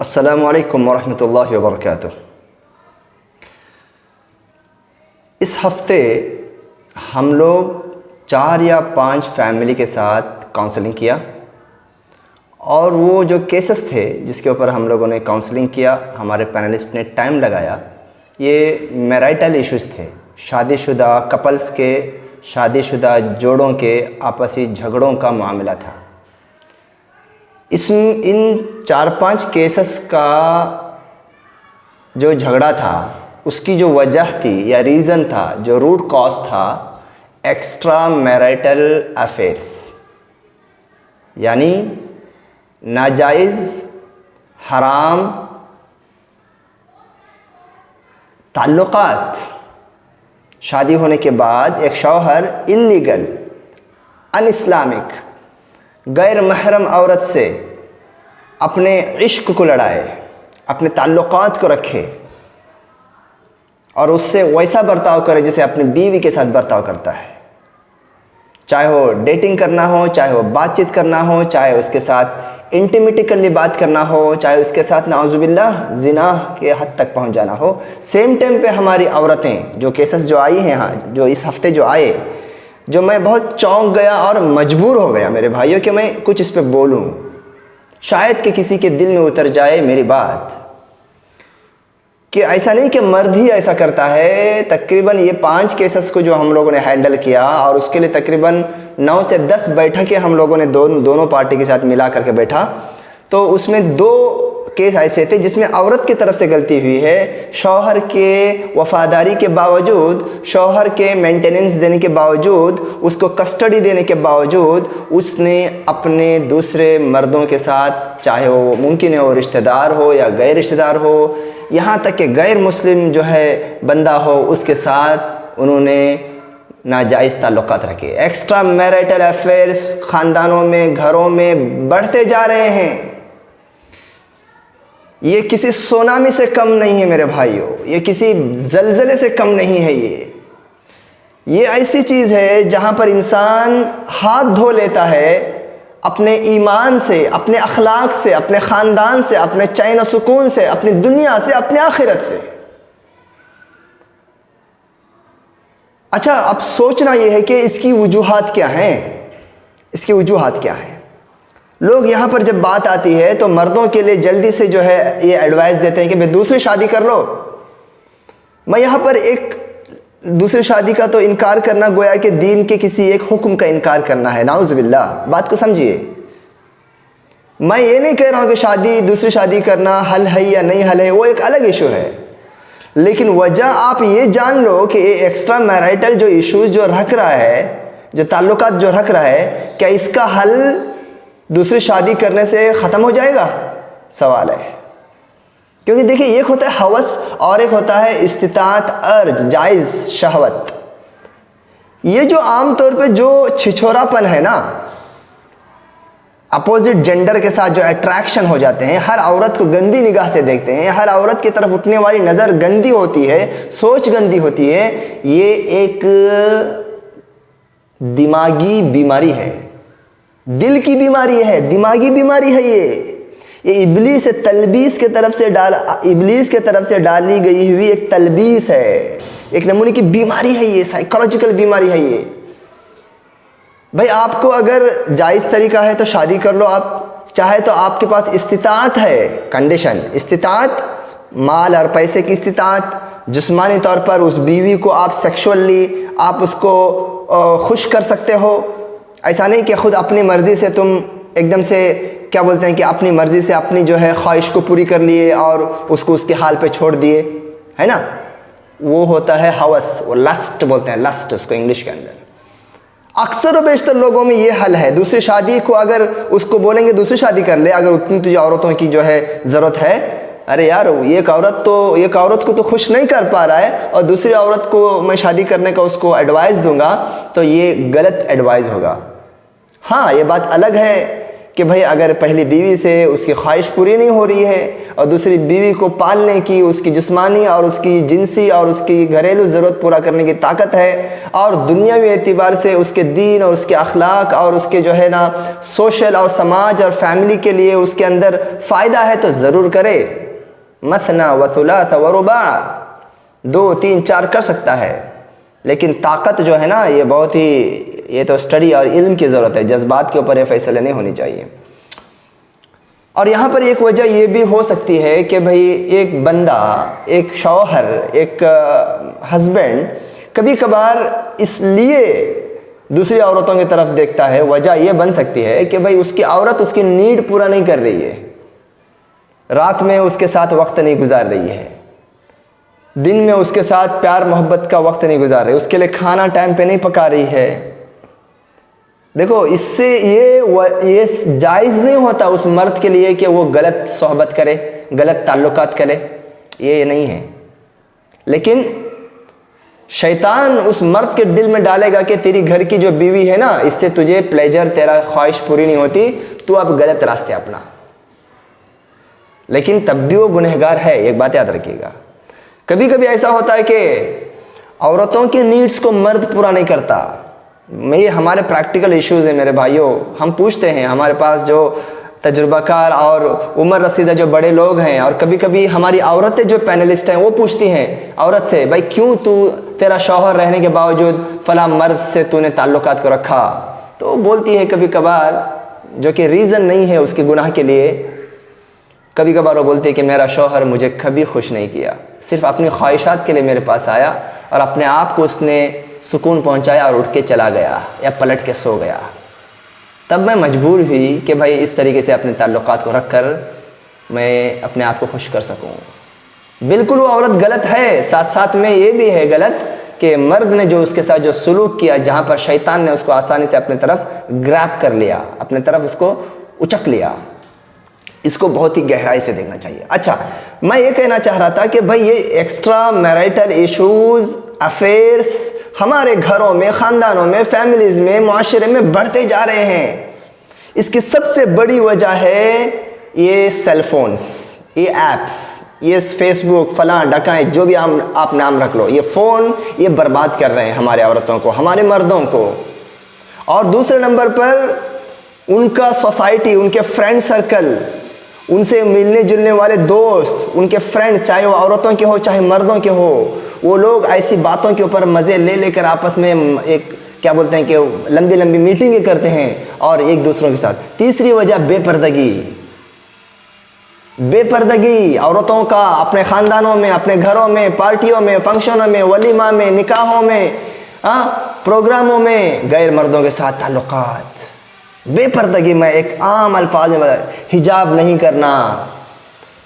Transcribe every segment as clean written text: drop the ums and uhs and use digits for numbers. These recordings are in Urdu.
السلام علیکم ورحمۃ اللہ وبرکاتہ۔ اس ہفتے ہم لوگ 4 یا 5 فیملی کے ساتھ کاؤنسلنگ کیا، اور وہ جو کیسز تھے جس کے اوپر ہم لوگوں نے کاؤنسلنگ کیا، ہمارے پینلسٹ نے ٹائم لگایا، یہ میرائٹل ایشوز تھے، شادی شدہ کپلز کے، شادی شدہ جوڑوں کے آپسی جھگڑوں کا معاملہ تھا۔ ان 4-5 کیسز کا جو جھگڑا تھا، اس کی جو وجہ تھی یا ریزن تھا، جو روٹ کاز تھا، ایکسٹرا میرائٹل افیئرس، یعنی ناجائز حرام تعلقات۔ شادی ہونے کے بعد ایک شوہر انلیگل، ان اسلامک، غیر محرم عورت سے اپنے عشق کو لڑائے، اپنے تعلقات کو رکھے، اور اس سے ویسا برتاؤ کرے جیسے اپنی بیوی کے ساتھ برتاؤ کرتا ہے، چاہے وہ ڈیٹنگ کرنا ہو، چاہے وہ بات چیت کرنا ہو، چاہے اس کے ساتھ انٹیمیٹیکلی بات کرنا ہو، چاہے اس کے ساتھ نعوذ باللہ زنا کے حد تک پہنچ جانا ہو۔ سیم ٹائم پہ ہماری عورتیں، جو کیسز جو آئی ہیں، جو اس ہفتے جو آئے، جو میں بہت چونک گیا اور مجبور ہو گیا میرے بھائیوں کہ میں کچھ اس پہ بولوں، شاید کہ کسی کے دل میں اتر جائے میری بات، کہ ایسا نہیں کہ مرد ہی ایسا کرتا ہے۔ تقریباً یہ 5 کیسز کو جو ہم لوگوں نے ہینڈل کیا، اور اس کے لیے تقریباً 9 سے 10 بیٹھکیں ہم لوگوں نے دونوں پارٹی کے ساتھ ملا کر کے بیٹھا، تو اس میں 2 کیس ایسے تھے جس میں عورت کی طرف سے غلطی ہوئی ہے۔ شوہر کے وفاداری کے باوجود، شوہر کے مینٹیننس دینے کے باوجود، اس کو کسٹڈی دینے کے باوجود، اس نے اپنے دوسرے مردوں کے ساتھ، چاہے وہ ممکن ہے وہ رشتہ دار ہو یا غیر رشتہ دار ہو، یہاں تک کہ غیر مسلم جو ہے بندہ ہو، اس کے ساتھ انہوں نے ناجائز تعلقات رکھے۔ ایکسٹرا میرائٹل افیئرس خاندانوں میں، گھروں میں بڑھتے جا رہے ہیں۔ یہ کسی سونامی سے کم نہیں ہے میرے بھائیوں، یہ کسی زلزلے سے کم نہیں ہے۔ یہ ایسی چیز ہے جہاں پر انسان ہاتھ دھو لیتا ہے اپنے ایمان سے، اپنے اخلاق سے، اپنے خاندان سے، اپنے چین و سکون سے، اپنی دنیا سے، اپنے آخرت سے۔ اچھا، اب سوچنا یہ ہے کہ اس کی وجوہات کیا ہیں؟ اس کی وجوہات کیا ہیں؟ لوگ یہاں پر جب بات آتی ہے تو مردوں کے لیے جلدی سے جو ہے یہ ایڈوائز دیتے ہیں کہ بھئی دوسری شادی کر لو۔ میں یہاں پر ایک دوسری شادی کا تو انکار کرنا گویا کہ دین کے کسی ایک حکم کا انکار کرنا ہے، نعوذ باللہ۔ بات کو سمجھیے، میں یہ نہیں کہہ رہا ہوں کہ دوسری شادی کرنا حل ہے یا نہیں حل ہے، وہ ایک الگ ایشو ہے، لیکن وجہ آپ یہ جان لو کہ یہ ایکسٹرا میرائٹل جو ایشوز جو رکھ رہا ہے، جو تعلقات جو رکھ رہا ہے، کیا اس کا حل دوسری شادی کرنے سے ختم ہو جائے گا؟ سوال ہے۔ کیونکہ دیکھیں، ایک ہوتا ہے ہوس اور ایک ہوتا ہے استطاعت، ارج، جائز شہوت۔ یہ جو عام طور پہ جو چھچھورا پن ہے نا، اپوزٹ جینڈر کے ساتھ جو اٹریکشن ہو جاتے ہیں، ہر عورت کو گندی نگاہ سے دیکھتے ہیں، ہر عورت کی طرف اٹھنے والی نظر گندی ہوتی ہے، سوچ گندی ہوتی ہے، یہ ایک دماغی بیماری ہے، دل کی بیماری ہے، دماغی بیماری ہے۔ یہ ابلیس تلبیس کے طرف سے ابلیس کے طرف سے ڈالی گئی ہوئی ایک تلبیس ہے، ایک نمونے کی بیماری ہے، یہ سائیکولوجیکل بیماری ہے۔ یہ بھائی، آپ کو اگر جائز طریقہ ہے تو شادی کر لو، آپ چاہے تو آپ کے پاس استطاعت ہے، کنڈیشن استطاعت، مال اور پیسے کی استطاعت، جسمانی طور پر اس بیوی کو آپ سیکشولی آپ اس کو خوش کر سکتے ہو۔ ایسا نہیں کہ خود اپنی مرضی سے تم ایک دم سے کیا بولتے ہیں کہ اپنی مرضی سے اپنی جو ہے خواہش کو پوری کر لیے اور اس کو اس کے حال پہ چھوڑ دیے، ہے نا؟ وہ ہوتا ہے ہوس، وہ لسٹ بولتے ہیں، لسٹ اس کو انگلش کے اندر۔ اکثر و بیشتر لوگوں میں یہ حل ہے، دوسری شادی کو اگر اس کو بولیں گے دوسری شادی کر لے، اگر اتنی تجھے عورتوں کی جو ہے ضرورت ہے، ارے یار ایک عورت کو تو خوش نہیں کر پا رہا ہے، اور دوسری عورت کو میں شادی کرنے کا اس کو ایڈوائز دوں گا، تو یہ غلط ایڈوائز ہوگا۔ ہاں، یہ بات الگ ہے کہ بھائی اگر پہلی بیوی سے اس کی خواہش پوری نہیں ہو رہی ہے اور دوسری بیوی کو پالنے کی اس کی جسمانی اور اس کی جنسی اور اس کی گھریلو ضرورت پورا کرنے کی طاقت ہے اور دنیاوی اعتبار سے اس کے دین اور اس کے اخلاق اور اس کے جو ہے نا سوشل اور سماج اور فیملی کے لیے اس کے اندر فائدہ ہے تو ضرور کرے. مثنا و ثلاث و رباع، 2 3 4 کر سکتا ہے، لیکن طاقت جو ہے نا یہ بہت ہی، یہ تو اسٹڈی اور علم کی ضرورت ہے، جذبات کے اوپر یہ فیصلے نہیں ہونی چاہیے. اور یہاں پر ایک وجہ یہ بھی ہو سکتی ہے کہ بھئی ایک بندہ، ایک شوہر، ایک ہسبینڈ کبھی کبھار اس لیے دوسری عورتوں کی طرف دیکھتا ہے، وجہ یہ بن سکتی ہے کہ بھئی اس کی عورت اس کی نیڈ پورا نہیں کر رہی ہے، رات میں اس کے ساتھ وقت نہیں گزار رہی ہے، دن میں اس کے ساتھ پیار محبت کا وقت نہیں گزار رہی، اس کے لیے کھانا ٹائم پہ نہیں پکا رہی ہے. دیکھو اس سے یہ جائز نہیں ہوتا اس مرد کے لیے کہ وہ غلط صحبت کرے، غلط تعلقات کرے، یہ نہیں ہے. لیکن شیطان اس مرد کے دل میں ڈالے گا کہ تیری گھر کی جو بیوی ہے نا اس سے تجھے پلیجر، تیرا خواہش پوری نہیں ہوتی، تو اب غلط راستے اپنا. لیکن تب بھی وہ گنہگار ہے، ایک بات یاد رکھیے گا. کبھی کبھی ایسا ہوتا ہے کہ عورتوں کے نیڈز کو مرد پورا نہیں کرتا. یہ ہمارے پریکٹیکل ایشوز ہیں میرے بھائیوں. ہم پوچھتے ہیں، ہمارے پاس جو تجربہ کار اور عمر رسیدہ جو بڑے لوگ ہیں، اور کبھی کبھی ہماری عورتیں جو پینلسٹ ہیں وہ پوچھتی ہیں عورت سے، بھائی کیوں تیرا شوہر رہنے کے باوجود فلاں مرد سے تو نے تعلقات کو رکھا؟ تو وہ بولتی ہے کبھی کبھار، جو کہ ریزن نہیں ہے اس کے گناہ کے لیے، کبھی کبھار وہ بولتی ہے کہ میرا شوہر مجھے کبھی خوش نہیں کیا، صرف اپنی خواہشات کے لیے میرے پاس آیا اور اپنے آپ کو اس نے سکون پہنچایا اور اٹھ کے چلا گیا یا پلٹ کے سو گیا. تب میں مجبور ہوئی کہ بھائی اس طریقے سے اپنے تعلقات کو رکھ کر میں اپنے آپ کو خوش کر سکوں. بالکل وہ عورت غلط ہے، ساتھ ساتھ میں یہ بھی ہے غلط کہ مرد نے جو اس کے ساتھ جو سلوک کیا، جہاں پر شیطان نے اس کو آسانی سے اپنے طرف گریب کر لیا، اپنے طرف اس کو اچک لیا، اس کو بہت ہی گہرائی سے دیکھنا چاہیے. اچھا، میں یہ کہنا چاہ رہا تھا کہ بھائی یہ ایکسٹرا میرٹل ایشوز، افیئرس ہمارے گھروں میں، خاندانوں میں، فیملیز میں، معاشرے میں بڑھتے جا رہے ہیں. اس کی سب سے بڑی وجہ ہے یہ سیل فونز، یہ ایپس، یہ فیس بک، فلاں ڈکائیں، جو بھی آپ نام رکھ لو، یہ فون یہ برباد کر رہے ہیں ہمارے عورتوں کو، ہمارے مردوں کو. اور دوسرے نمبر پر ان کا سوسائٹی، ان کے فرینڈ سرکل، ان سے ملنے جلنے والے دوست، ان کے فرینڈ، چاہے وہ عورتوں کے ہو چاہے مردوں کے ہو، وہ لوگ ایسی باتوں کے اوپر مزے لے لے کر آپس میں ایک کیا بولتے ہیں کہ لمبی لمبی میٹنگیں کرتے ہیں اور ایک دوسروں کے ساتھ. تیسری وجہ بے پردگی عورتوں کا اپنے خاندانوں میں، اپنے گھروں میں، پارٹیوں میں، فنکشنوں میں، ولیمہ میں، نکاحوں میں، پروگراموں میں غیر مردوں کے ساتھ تعلقات. بے پردگی میں ایک عام الفاظ میں حجاب نہیں کرنا،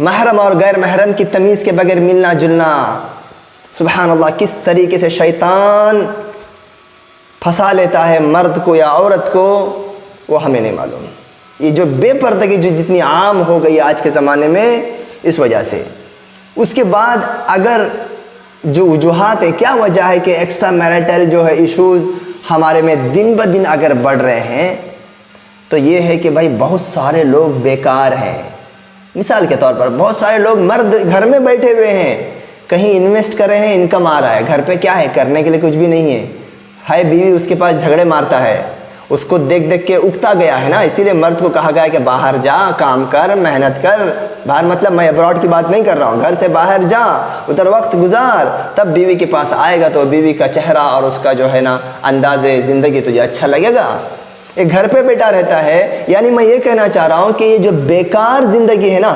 محرم اور غیر محرم کی تمیز کے بغیر ملنا جلنا. سبحان اللہ، کس طریقے سے شیطان پھنسا لیتا ہے مرد کو یا عورت کو وہ ہمیں نہیں معلوم. یہ جو بے پردگی جو جتنی عام ہو گئی آج کے زمانے میں، اس وجہ سے. اس کے بعد اگر جو وجوہات ہیں، کیا وجہ ہے کہ ایکسٹرا میرٹل جو ہے ایشوز ہمارے میں دن بدن اگر بڑھ رہے ہیں، تو یہ ہے کہ بھائی بہت سارے لوگ بیکار ہیں. مثال کے طور پر بہت سارے لوگ مرد گھر میں بیٹھے ہوئے ہیں، کہیں انویسٹ کر رہے ہیں، انکم آ رہا ہے، گھر پہ کیا ہے کرنے کے لیے کچھ بھی نہیں ہے. بیوی اس کے پاس جھگڑے مارتا ہے، اس کو دیکھ دیکھ کے اکتا گیا ہے نا. اسی لیے مرد کو کہا گیا ہے کہ باہر جا، کام کر، محنت کر. باہر مطلب میں ابراڈ کی بات نہیں کر رہا ہوں، گھر سے باہر جا، ادھر وقت گزار، تب بیوی کے پاس آئے گا تو بیوی کا چہرہ اور اس کا جو ہے نا انداز زندگی تجھے اچھا لگے گا. ایک گھر پہ بیٹھا رہتا ہے، یعنی میں یہ کہنا چاہ رہا ہوں کہ یہ جو بیکار زندگی ہے نا،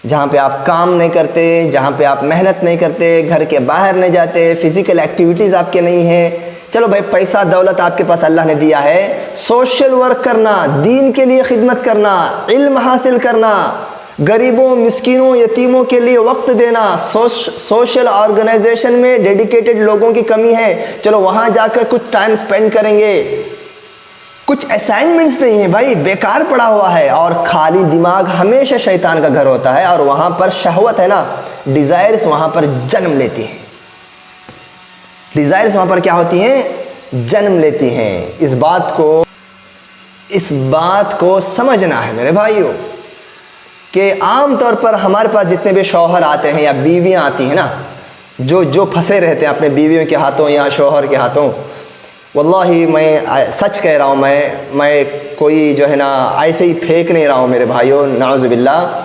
جہاں پہ آپ کام نہیں کرتے، جہاں پہ آپ محنت نہیں کرتے، گھر کے باہر نہیں جاتے، فزیکل ایکٹیویٹیز آپ کے نہیں ہیں. چلو بھائی پیسہ دولت آپ کے پاس اللہ نے دیا ہے، سوشل ورک کرنا، دین کے لیے خدمت کرنا، علم حاصل کرنا، غریبوں، مسکینوں، یتیموں کے لیے وقت دینا. سوشل آرگنائزیشن میں ڈیڈیکیٹڈ لوگوں کی کمی ہے، چلو وہاں جا کر کچھ ٹائم سپینڈ کریں گے. کچھ اسائنمنٹس نہیں ہیں بھائی، بیکار پڑا ہوا ہے. اور خالی دماغ ہمیشہ شیطان کا گھر ہوتا ہے، اور وہاں پر شہوت ہے نا، ڈیزائرز وہاں پر جنم لیتی ہیں. ڈیزائرز وہاں پر کیا ہوتی ہیں؟ جنم لیتی ہیں. اس بات کو اس بات کو سمجھنا ہے میرے بھائیوں کہ عام طور پر ہمارے پاس جتنے بھی شوہر آتے ہیں یا بیویاں آتی ہیں نا، جو پھنسے رہتے ہیں اپنے بیویوں کے ہاتھوں یا شوہر کے ہاتھوں، واللہ میں سچ کہہ رہا ہوں، میں کوئی جو ہے نا ایسے ہی پھینک نہیں رہا ہوں میرے بھائیوں، نعوذ باللہ،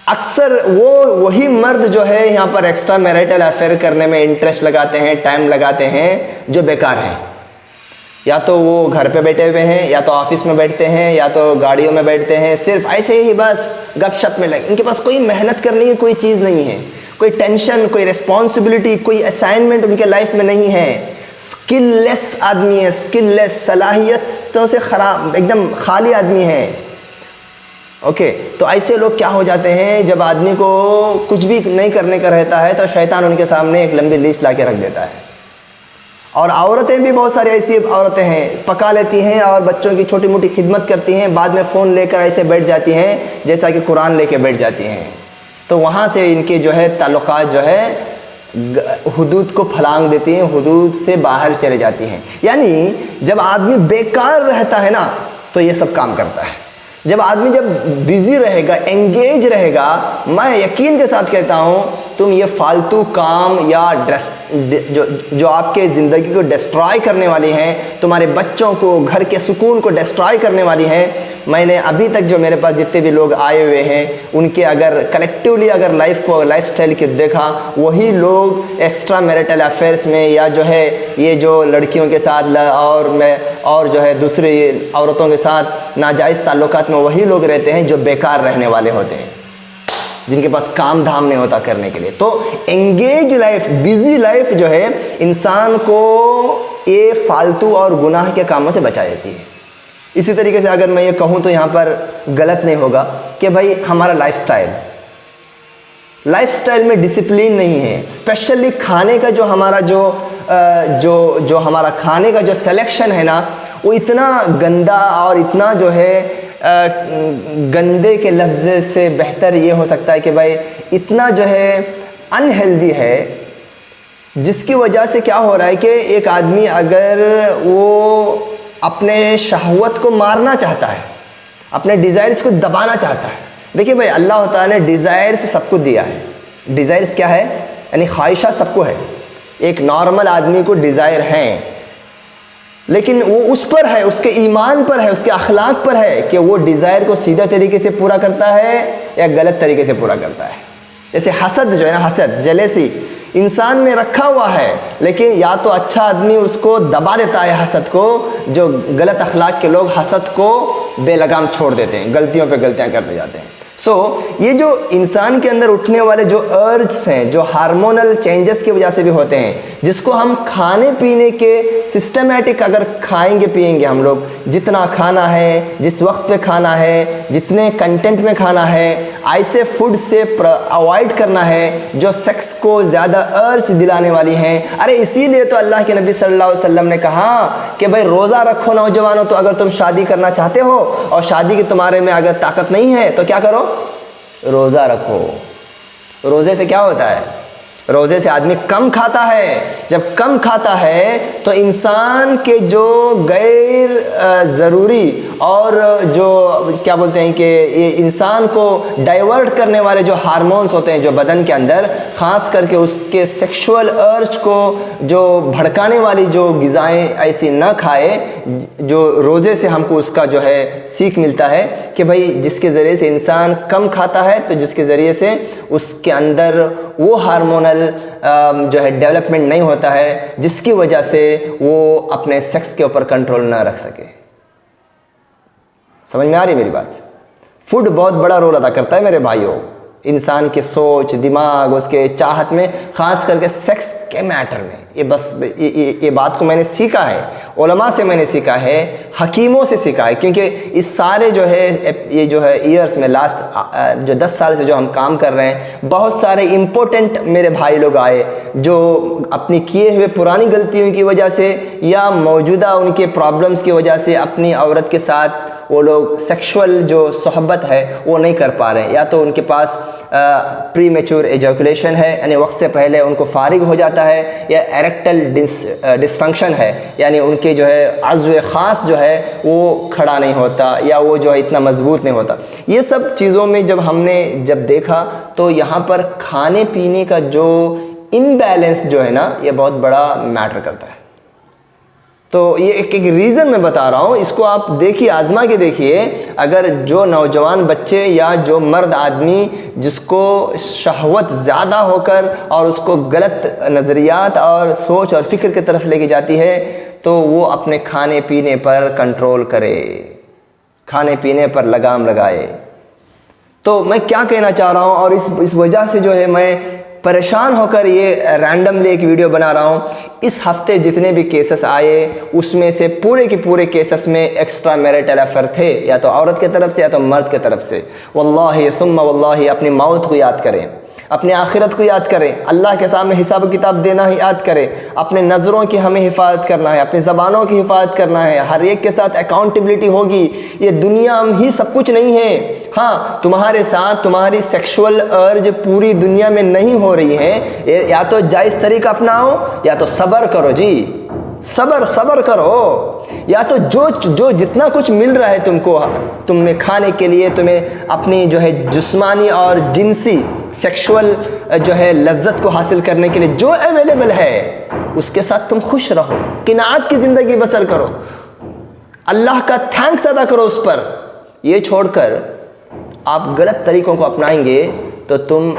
اکثر وہی مرد جو ہے یہاں پر ایکسٹرا میریٹل افیئر کرنے میں انٹرسٹ لگاتے ہیں، ٹائم لگاتے ہیں، جو بیکار ہیں، یا تو وہ گھر پہ بیٹھے ہوئے ہیں، یا تو آفس میں بیٹھتے ہیں، یا تو گاڑیوں میں بیٹھتے ہیں، صرف ایسے ہی بس گپ شپ میں لگے، ان کے پاس کوئی محنت کرنے کی کوئی چیز نہیں ہے، کوئی ٹینشن، کوئی ریسپانسبلٹی، کوئی اسائنمنٹ ان کے لائف میں نہیں ہے، اسکل لیس آدمی ہے، اسکل لیس، صلاحیتوں سے خراب، ایک دم خالی آدمی ہے۔ اوکے، تو ایسے لوگ کیا ہو جاتے ہیں، جب آدمی کو کچھ بھی نہیں کرنے کا رہتا ہے تو شیطان ان کے سامنے ایک لمبی لسٹ لا کے رکھ دیتا ہے۔ اور عورتیں بھی بہت ساری ایسی عورتیں ہیں، پکا لیتی ہیں اور بچوں کی چھوٹی موٹی خدمت کرتی ہیں، بعد میں فون لے کر ایسے بیٹھ جاتی ہیں جیسا کہ قرآن لے کے بیٹھ جاتی ہیں، تو وہاں سے ان کے جو ہے تعلقات جو ہے حدود کو پھلانگ دیتی ہیں، حدود سے باہر چلے جاتی ہیں۔ یعنی جب آدمی بیکار رہتا ہے نا تو یہ سب کام کرتا ہے، جب آدمی جب بیزی رہے گا، انگیج رہے گا، میں یقین کے ساتھ کہتا ہوں تم یہ فالتو کام یا جو آپ کے زندگی کو ڈسٹرائے کرنے والی ہیں، تمہارے بچوں کو، گھر کے سکون کو ڈسٹرائے کرنے والی ہیں، میں نے ابھی تک جو میرے پاس جتنے بھی لوگ آئے ہوئے ہیں ان کے اگر کلیکٹیولی اگر لائف سٹائل کے دیکھا، وہی لوگ ایکسٹرا میریٹل افیئرس میں یا جو ہے یہ جو لڑکیوں کے ساتھ اور جو ہے دوسری عورتوں کے ساتھ ناجائز تعلقات میں وہی لوگ رہتے ہیں جو بیکار رہنے والے ہوتے ہیں، جن کے پاس کام دھام نہیں ہوتا کرنے کے لیے۔ تو انگیج لائف، بیزی لائف جو ہے انسان کو یہ فالتو اور گناہ کے کاموں سے بچا دیتی ہے۔ اسی طریقے سے اگر میں یہ کہوں تو یہاں پر غلط نہیں ہوگا کہ بھائی ہمارا لائف سٹائل میں ڈسپلین نہیں ہے، اسپیشلی کھانے کا جو ہمارا جو ہمارا کھانے کا جو سلیکشن ہے نا، وہ اتنا گندا اور اتنا جو ہے گندے کے لفظ سے بہتر یہ ہو سکتا ہے کہ بھائی اتنا جو ہے انہیلدی ہے، جس کی وجہ سے کیا ہو رہا ہے کہ ایک آدمی اگر وہ اپنے شہوت کو مارنا چاہتا ہے، اپنے ڈیزائرز کو دبانا چاہتا ہے۔ دیکھیے بھائی اللہ تعالیٰ نے ڈیزائرز سب کو دیا ہے، ڈیزائرز کیا ہے؟ یعنی خواہشات سب کو ہے، ایک نارمل آدمی کو ڈیزائر ہیں، لیکن وہ اس پر ہے، اس کے ایمان پر ہے، اس کے اخلاق پر ہے کہ وہ ڈیزائر کو سیدھا طریقے سے پورا کرتا ہے یا غلط طریقے سے پورا کرتا ہے۔ جیسے حسد جو ہے نا، حسد، جیلیسی انسان میں رکھا ہوا ہے، لیکن یا تو اچھا آدمی اس کو دبا دیتا ہے حسد کو، جو غلط اخلاق کے لوگ حسد کو بے لگام چھوڑ دیتے ہیں، غلطیوں پہ غلطیاں کرتے جاتے ہیں۔ یہ جو انسان کے اندر اٹھنے والے جو ارجز ہیں، جو ہارمونل چینجز کی وجہ سے بھی ہوتے ہیں، جس کو ہم کھانے پینے کے سسٹمیٹک اگر کھائیں گے پیئیں گے، ہم لوگ جتنا کھانا ہے، جس وقت پہ کھانا ہے، جتنے کنٹینٹ میں کھانا ہے، ایسے فوڈ سے اوائڈ کرنا ہے جو سیکس کو زیادہ ارج دلانے والی ہیں۔ ارے اسی لیے تو اللہ کے نبی صلی اللہ علیہ وسلم نے کہا کہ بھائی روزہ رکھو نوجوانوں، تو اگر تم شادی کرنا چاہتے ہو اور شادی کی تمہارے میں اگر طاقت نہیں ہے تو کیا کرو؟ روزہ رکھو۔ روزے سے کیا ہوتا ہے؟ روزے سے آدمی کم کھاتا ہے۔ جب کم کھاتا ہے تو انسان کے جو غیر ضروری اور جو کیا بولتے ہیں کہ یہ انسان کو ڈائیورٹ کرنے والے جو ہارمونز ہوتے ہیں جو بدن کے اندر، خاص کر کے اس کے سیکشول ارج کو جو بھڑکانے والی جو غذائیں ایسی نہ کھائے، جو روزے سے ہم کو اس کا جو ہے سیکھ ملتا ہے کہ بھائی جس کے ذریعے سے انسان کم کھاتا ہے تو جس کے ذریعے سے اس کے اندر وہ ہارمونل جو ہے ڈیولپمنٹ نہیں ہوتا ہے، جس کی وجہ سے وہ اپنے سیکس کے اوپر کنٹرول نہ رکھ سکے۔ سمجھ میں آ رہی ہے میری بات؟ فوڈ بہت بڑا رول ادا کرتا ہے میرے بھائیوں، انسان کے سوچ، دماغ، اس کے چاہت میں، خاص کر کے سیکس کے میٹر میں۔ یہ بات کو میں نے سیکھا ہے، علماء سے میں نے سیکھا ہے، حکیموں سے سیکھا ہے، کیونکہ اس سارے جو ہے یہ جو ہے ایئرس میں لاسٹ جو 10 سال سے جو ہم کام کر رہے ہیں، بہت سارے امپورٹنٹ میرے بھائی لوگ آئے جو اپنی کیے ہوئے پرانی غلطیوں کی وجہ سے یا موجودہ ان کے پرابلمز کی وجہ سے اپنی عورت کے ساتھ وہ لوگ سیکشول جو صحبت ہے وہ نہیں کر پا رہے ہیں، یا تو ان کے پاس پری میچور ایجوکولیشن ہے، یعنی وقت سے پہلے ان کو فارغ ہو جاتا ہے، یا ایریکٹل ڈسفنکشن ہے، یعنی ان کے جو ہے عضو خاص جو ہے وہ کھڑا نہیں ہوتا، یا وہ جو ہے اتنا مضبوط نہیں ہوتا۔ یہ سب چیزوں میں جب دیکھا تو یہاں پر کھانے پینے کا جو امبیلنس جو ہے نا، یہ بہت بڑا میٹر کرتا ہے۔ تو یہ ایک ریزن میں بتا رہا ہوں، اس کو آپ دیکھیے، آزما کے دیکھیے۔ اگر جو نوجوان بچے یا جو مرد آدمی جس کو شہوت زیادہ ہو کر اور اس کو غلط نظریات اور سوچ اور فکر کی طرف لے کے جاتی ہے، تو وہ اپنے کھانے پینے پر کنٹرول کرے، کھانے پینے پر لگام لگائے۔ تو میں کیا کہنا چاہ رہا ہوں، اور اس وجہ سے جو ہے میں پریشان ہو کر یہ رینڈملی ایک ویڈیو بنا رہا ہوں۔ اس ہفتے جتنے بھی کیسز آئے اس میں سے پورے کے پورے کیسز میں ایکسٹرا میرٹل افیئر تھے، یا تو عورت کی طرف سے یا تو مرد کی طرف سے۔ واللہ ثم واللہ اپنی موت کو یاد کریں، اپنے آخرت کو یاد کریں، اللہ کے سامنے حساب و کتاب دینا ہی یاد کریں، اپنے نظروں کی ہمیں حفاظت کرنا ہے، اپنی زبانوں کی حفاظت کرنا ہے، ہر ایک کے ساتھ اکاؤنٹیبلٹی ہوگی۔ یہ دنیا ہی سب کچھ نہیں ہے۔ ہاں، تمہارے ساتھ تمہاری سیکشول ارج پوری دنیا میں نہیں ہو رہی ہے، یا تو جائز طریقہ اپناؤ یا تو صبر کرو، جی صبر کرو، یا تو جو جتنا کچھ مل رہا ہے تم میں کھانے کے لیے، تمہیں اپنی جو ہے جسمانی اور جنسی سیکشول جو ہے لذت کو حاصل کرنے کے لیے جو اویلیبل ہے اس کے ساتھ تم خوش رہو، قناعت کی زندگی بسر کرو، اللہ کا تھینکس ادا کرو اس پر۔ یہ چھوڑ کر آپ غلط طریقوں کو اپنائیں گے تو تم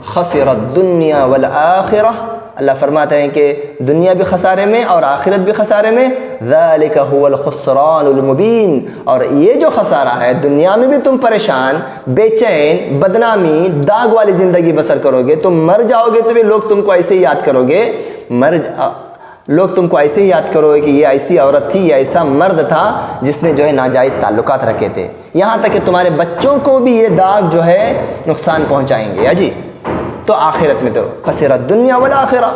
خسر الدنیا والآخرہ، اللہ فرماتے ہیں کہ دنیا بھی خسارے میں اور آخرت بھی خسارے میں، ذالک هو الخسران المبین۔ اور یہ جو خسارہ ہے، دنیا میں بھی تم پریشان، بے چین، بدنامی، داغ والی زندگی بسر کرو گے، تم مر جاؤ گے تو بھی لوگ تم کو ایسے ہی یاد کرو گے، کہ یہ ایسی عورت تھی، یہ ایسا مرد تھا جس نے جو ہے ناجائز تعلقات رکھے تھے، یہاں تک کہ تمہارے بچوں کو بھی یہ داغ جو ہے نقصان پہنچائیں گے۔ یا جی، تو آخرت میں تو خسر الدنیا والآخرہ،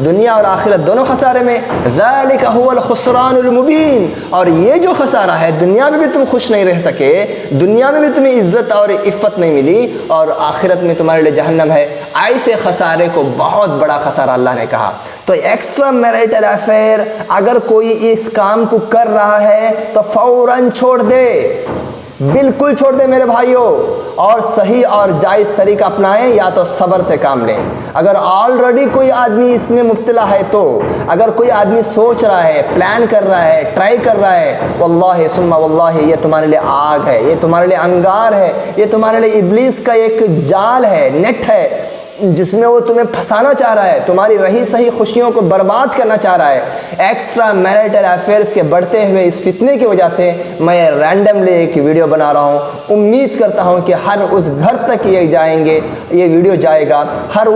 دنیا اور آخرت دونوں خسارے میں، ذالک هو الخسران المبین۔ اور یہ جو خسارہ ہے، دنیا میں بھی تم خوش نہیں رہ سکے، دنیا میں بھی تمہیں عزت اور عفت نہیں ملی، اور آخرت میں تمہارے لیے جہنم ہے۔ ایسے خسارے کو بہت بڑا خسارہ اللہ نے کہا۔ تو ایکسٹرا میرٹل افیئر اگر کوئی اس کام کو کر رہا ہے تو فوراً چھوڑ دے، بالکل چھوڑ دے میرے بھائیوں، اور صحیح اور جائز طریقہ اپنائیں، یا تو صبر سے کام لیں۔ اگر آلریڈی کوئی آدمی اس میں مبتلا ہے، تو اگر کوئی آدمی سوچ رہا ہے، پلان کر رہا ہے، ٹرائی کر رہا ہے، واللہ ثم واللہ یہ تمہارے لیے آگ ہے، یہ تمہارے لیے انگار ہے، یہ تمہارے لیے ابلیس کا ایک جال ہے، نیٹ ہے، جس میں وہ تمہیں پھنسانا چاہ رہا ہے، تمہاری رہی صحیح خوشیوں کو برباد کرنا چاہ رہا ہے۔ ایکسٹرا میرٹل افیئرز کے بڑھتے ہوئے اس فتنے کی وجہ سے میں رینڈملی ایک ویڈیو بنا رہا ہوں۔ امید کرتا ہوں کہ ہر اس گھر تک یہ ویڈیو جائے گا، ہر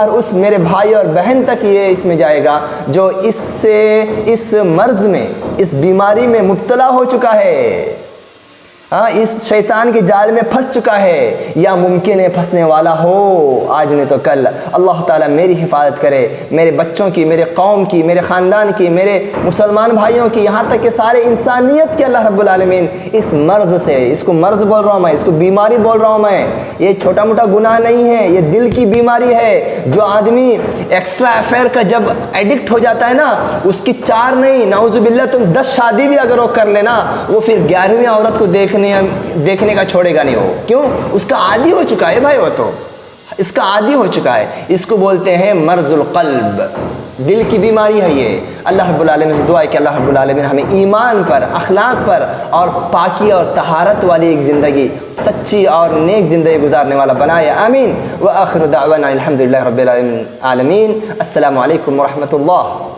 اس میرے بھائی اور بہن تک یہ اس میں جائے گا جو اس مرض میں، اس بیماری میں مبتلا ہو چکا ہے، اس شیطان کے جال میں پھنس چکا ہے، یا ممکن ہے پھنسنے والا ہو آج نہیں تو کل۔ اللہ تعالیٰ میری حفاظت کرے، میرے بچوں کی، میرے قوم کی، میرے خاندان کی، میرے مسلمان بھائیوں کی، یہاں تک کہ سارے انسانیت کے اللہ رب العالمین اس مرض سے، اس کو مرض بول رہا ہوں میں، اس کو بیماری بول رہا ہوں میں، یہ چھوٹا موٹا گناہ نہیں ہے، یہ دل کی بیماری ہے۔ جو آدمی ایکسٹرا افیئر کا جب ایڈکٹ ہو جاتا ہے نا، اس کی 4 نہیں، نعوذ باللہ تم 10 شادی بھی اگر وہ کر لینا، وہ پھر 11ویں عورت کو دیکھنے کا چھوڑے گا نہیں۔ ہو کیوں؟ اس کا عادی ہو چکا ہے بھائی، وہ تو اس کا عادی ہو چکا ہے۔ اس کو بولتے ہیں مرض القلب، دل کی بیماری ہے یہ۔ اللہ رب العالمین سے دعا ہے کہ اللہ رب العالمین ہمیں ایمان پر، اخلاق پر اور پاکی اور طہارت والی ایک زندگی، سچی اور نیک زندگی گزارنے والا بنائے، آمین۔ وآخر دعوانا الحمدللہ رب العالمین۔ السلام علیکم ورحمۃ اللہ۔